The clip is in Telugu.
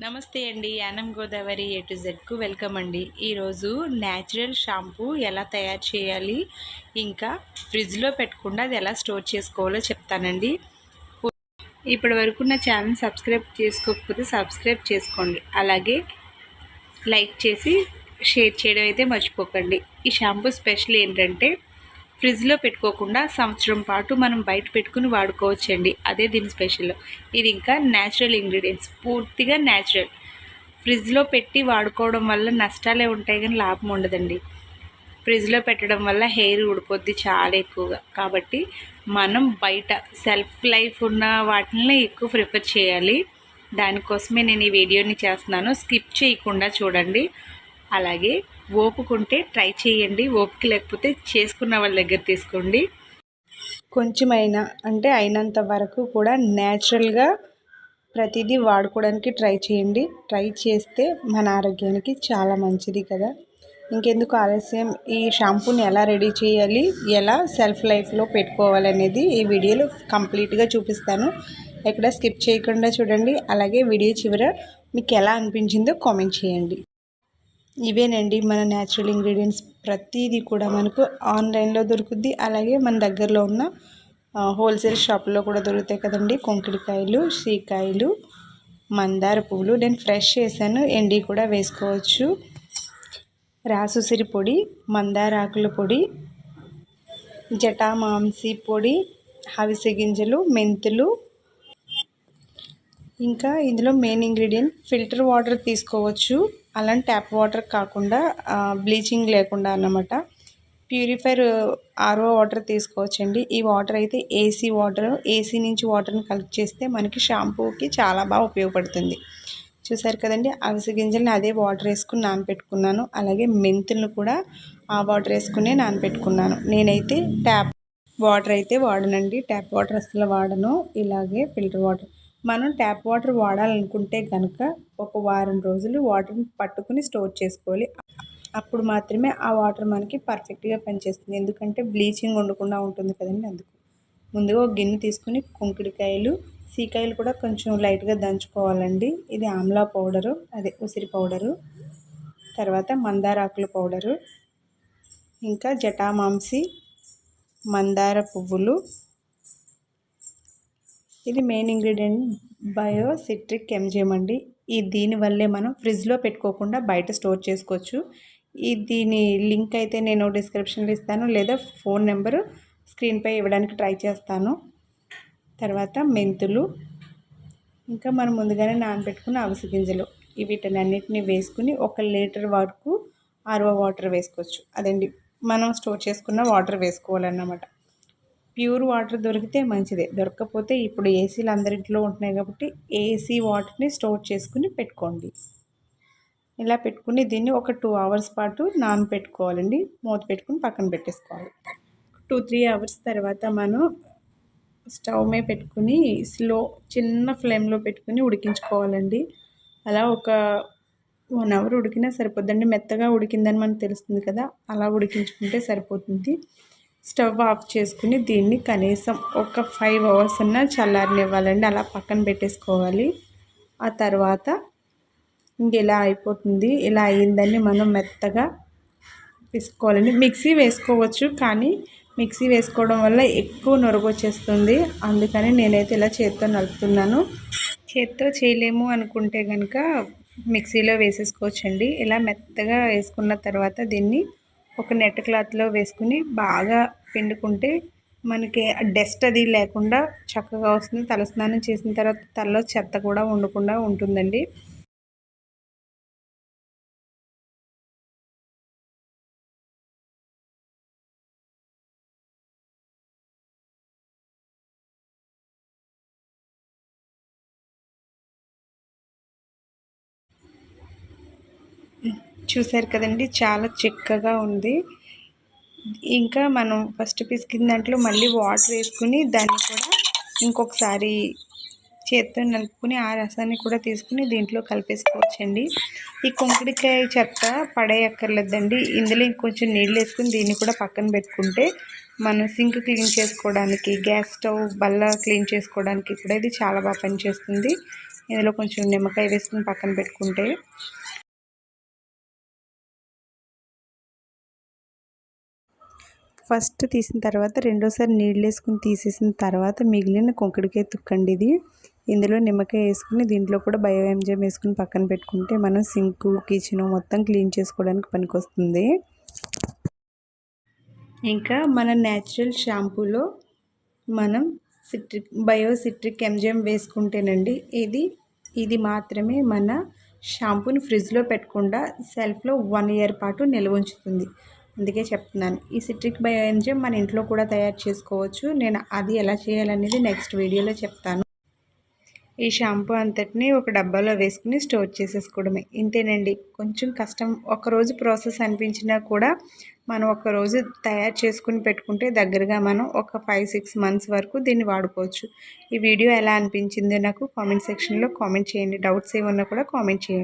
నమస్తే అండి. Yanam Godavari A to జెడ్కు welcome అండి. ఈరోజు న్యాచురల్ షాంపూ ఎలా తయారు చేయాలి, ఇంకా ఫ్రిడ్జ్లో పెట్టకుండా అది ఎలా స్టోర్ చేసుకోవాలో చెప్తానండి. ఇప్పటి వరకు నా ఛానల్ సబ్స్క్రైబ్ చేసుకోకపోతే సబ్స్క్రైబ్ చేసుకోండి. అలాగే లైక్ చేసి షేర్ చేయడం అయితే మర్చిపోకండి. ఈ షాంపూ స్పెషల్ ఏంటంటే ఫ్రిడ్జ్లో పెట్టుకోకుండా సంవత్సరం పాటు మనం బయట పెట్టుకుని వాడుకోవచ్చండి. అదే దీని స్పెషల్. ఇది ఇంకా న్యాచురల్ ఇంగ్రీడియంట్స్, పూర్తిగా న్యాచురల్. ఫ్రిడ్జ్లో పెట్టి వాడుకోవడం వల్ల నష్టాలే ఉంటాయి కానీ లాభం ఉండదండి. ఫ్రిడ్జ్లో పెట్టడం వల్ల హెయిర్ ఊడిపోద్ది చాలా ఎక్కువగా. కాబట్టి మనం బయట సెల్ఫ్ లైఫ్ ఉన్న వాటిని ఎక్కువ ప్రిఫర్ చేయాలి. దానికోసమే నేను ఈ వీడియోని చేస్తున్నాను. స్కిప్ చేయకుండా చూడండి. అలాగే ఓపుకుంటే ట్రై చేయండి. ఓపిక లేకపోతే చేసుకున్న వాళ్ళ దగ్గర తీసుకోండి. కొంచెమైనా అంటే అయినంత వరకు కూడా న్యాచురల్గా ప్రతిదీ వాడుకోవడానికి ట్రై చేయండి. ట్రై చేస్తే మన ఆరోగ్యానికి చాలా మంచిది కదా. ఇంకెందుకు ఆలస్యం, ఈ షాంపూని ఎలా రెడీ చేయాలి, ఎలా సెల్ఫ్ లైఫ్లో పెట్టుకోవాలనేది ఈ వీడియోలో కంప్లీట్గా చూపిస్తాను. ఎక్కడ స్కిప్ చేయకుండా చూడండి. అలాగే వీడియో చివర మీకు ఎలా అనిపించిందో కామెంట్ చేయండి. ఇవేనండి మన న్యాచురల్ ఇంగ్రీడియంట్స్. ప్రతిదీ కూడా మనకు ఆన్లైన్లో దొరుకుద్ది. అలాగే మన దగ్గరలో ఉన్న హోల్సేల్ షాపుల్లో కూడా దొరుకుతాయి కదండి. కొంకుడికాయలు, శ్రీకాయలు, మందార పువ్వులు నేను ఫ్రెష్ చేశాను, ఎండి కూడా వేసుకోవచ్చు. రాసుసిరి పొడి, మందార ఆకుల పొడి, జటామాంసి పొడి, అవిసె గింజలు, మెంతులు. ఇంకా ఇందులో మెయిన్ ఇంగ్రీడియంట్ ఫిల్టర్ వాటర్ తీసుకోవచ్చు. అలాంటి ట్యాప్ వాటర్ కాకుండా బ్లీచింగ్ లేకుండా అన్నమాట. ప్యూరిఫైర్ ఆర్ఓ వాటర్ తీసుకోవచ్చండి. ఈ వాటర్ అయితే ఏసీ వాటర్, ఏసీ నుంచి వాటర్ని కలెక్ట్ చేస్తే మనకి షాంపూకి చాలా బాగా ఉపయోగపడుతుంది. చూసారు కదండి. అవిసె గింజల్ని అదే వాటర్ వేసుకుని నానబెట్టుకున్నాను. అలాగే మెంతులను కూడా ఆ వాటర్ వేసుకునే నానబెట్టుకున్నాను. నేనైతే ట్యాప్ వాటర్ అయితే వాడనండి. ట్యాప్ వాటర్ అసలు వాడను. ఇలాగే ఫిల్టర్ వాటర్. మనం ట్యాప్ వాటర్ వాడాలనుకుంటే కనుక ఒక వారం రోజులు వాటర్ని పట్టుకుని స్టోర్ చేసుకోవాలి. అప్పుడు మాత్రమే ఆ వాటర్ మనకి పర్ఫెక్ట్గా పనిచేస్తుంది. ఎందుకంటే బ్లీచింగ్ ఉండకుండా ఉంటుంది కదండి. అందుకు ముందుగా ఒక గిన్నె తీసుకుని కుంకుడికాయలు, సీకాయలు కూడా కొంచెం లైట్గా దంచుకోవాలండి. ఇది ఆమ్లా పౌడరు, అదే ఉసిరి పౌడరు, తర్వాత మందార ఆకుల పౌడరు, ఇంకా జటామాంసి, మందార పువ్వులు. ఇది main ingredient bio citric MGM అండి. దీనివల్లే మనం ఫ్రిడ్జ్లో పెట్టుకోకుండా బయట స్టోర్ చేసుకోవచ్చు. దీని లింక్ అయితే నేను డిస్క్రిప్షన్లో ఇస్తాను, లేదా ఫోన్ నెంబరు స్క్రీన్పై ఇవ్వడానికి ట్రై చేస్తాను. తర్వాత మెంతులు, ఇంకా మనం ముందుగానే నానబెట్టుకున్న అవిసె గింజలు, వీటన్నిటిని వేసుకుని 1 లీటర్ వరకు ఆర్ఓ వాటర్ వేసుకోవచ్చు. అదండి మనం స్టోర్ చేసుకున్న వాటర్ వేసుకోవాలన్నమాట. ప్యూర్ వాటర్ దొరికితే మంచిదే, దొరకకపోతే ఇప్పుడు ఏసీలు అందరింట్లో ఉంటున్నాయి కాబట్టి ఏసీ వాటర్ని స్టోర్ చేసుకుని పెట్టుకోండి. ఇలా పెట్టుకుని దీన్ని ఒక 2 అవర్స్ పాటు నానబెట్టుకోవాలండి. మూత పెట్టుకుని పక్కన పెట్టేసుకోవాలి. 2-3 అవర్స్ తర్వాత మనం స్టవ్ మీద పెట్టుకుని చిన్న ఫ్లేమ్లో పెట్టుకుని ఉడికించుకోవాలండి. అలా ఒక 1 అవర్ ఉడికినా సరిపోద్దండి. మెత్తగా ఉడికిందని మనకు తెలుస్తుంది కదా, అలా ఉడికించుకుంటే సరిపోతుంది. స్టవ్ ఆఫ్ చేసుకుని దీన్ని కనీసం ఒక 5 అవర్స్ అన్నా చల్లారనివ్వాలండి. అలా పక్కన పెట్టేసుకోవాలి. ఆ తర్వాత ఇలా అయిపోతుంది. ఇలా అయ్యిందని మనం మెత్తగా పిసుకోవాలండి. మిక్సీ వేసుకోవచ్చు, కానీ మిక్సీ వేసుకోవడం వల్ల ఎక్కువ నొరుగు వచ్చేస్తుంది. అందుకని నేనైతే ఇలా చేత్తో నలుపుతున్నాను. చేత్తో చేయలేము అనుకుంటే కనుక మిక్సీలో వేసేసుకోవచ్చండి. ఇలా మెత్తగా వేసుకున్న తర్వాత దీన్ని ఒక నెట్ క్లాత్లో వేసుకుని బాగా పిండుకుంటే మనకి డస్ట్ అది లేకుండా చక్కగా వస్తుంది. తలస్నానం చేసిన తర్వాత తలలో చెత్త కూడా ఉండకుండా ఉంటుందండి. చూసారు కదండి, చాలా చిక్కగా ఉంది. ఇంకా మనం ఫస్ట్ పిసికిన దాంట్లో మళ్ళీ వాటర్ వేసుకుని దాన్ని కూడా ఇంకొకసారి చేత్తో నలుపుకుని ఆ రసాన్ని కూడా తీసుకుని దీంట్లో కలిపేసుకోవచ్చండి. ఈ కుంకుడికాయ చెత్త పడేయక్కర్లేదండి. ఇందులో ఇంకొంచెం నీళ్ళు వేసుకుని దీన్ని కూడా పక్కన పెట్టుకుంటే మనం సింక్ క్లీన్ చేసుకోవడానికి, గ్యాస్ స్టవ్ బల్ల క్లీన్ చేసుకోవడానికి కూడా ఇది చాలా బాగా పనిచేస్తుంది. ఇందులో కొంచెం నిమ్మకాయ వేసుకుని పక్కన పెట్టుకుంటే ఫస్ట్ తీసిన తర్వాత రెండోసారి నీళ్ళు వేసుకుని తీసేసిన తర్వాత మిగిలిన కుంకుడికాయ తుక్కండి ఇది. ఇందులో నిమ్మకాయ వేసుకుని దీంట్లో కూడా బయో ఎంజైమ్ వేసుకుని పక్కన పెట్టుకుంటే మనం సింక్ కిచెన్ మొత్తం క్లీన్ చేసుకోవడానికి పనికొస్తుంది. ఇంకా మన న్యాచురల్ షాంపూలో మనం సిట్రిక్ ఎంజైమ్ వేసుకుంటేనండి ఇది మాత్రమే మన షాంపూని ఫ్రిడ్జ్లో పెట్టకుండా సెల్ఫ్లో 1 ఇయర్ పాటు నిల్వ ఉంచుతుంది. అందుకే చెప్తున్నాను, ఈ సిట్రిక్ బయో ఎంజైమ్ మన ఇంట్లో కూడా తయారు చేసుకోవచ్చు. నేను అది ఎలా చేయాలనేది నెక్స్ట్ వీడియోలో చెప్తాను. ఈ షాంపూ అంతటిని ఒక డబ్బాలో వేసుకుని స్టోర్ చేసేసుకోవడమే. ఇంతేనండి, కొంచెం కష్టం. ఒకరోజు ప్రాసెస్ అనిపించినా కూడా మనం ఒకరోజు తయారు చేసుకుని పెట్టుకుంటే దగ్గరగా మనం ఒక 5-6 మంత్స్ వరకు దీన్ని వాడుకోవచ్చు. ఈ వీడియో ఎలా అనిపించిందో నాకు కామెంట్ సెక్షన్లో కామెంట్ చేయండి. డౌట్స్ ఏమన్నా కూడా కామెంట్ చేయండి.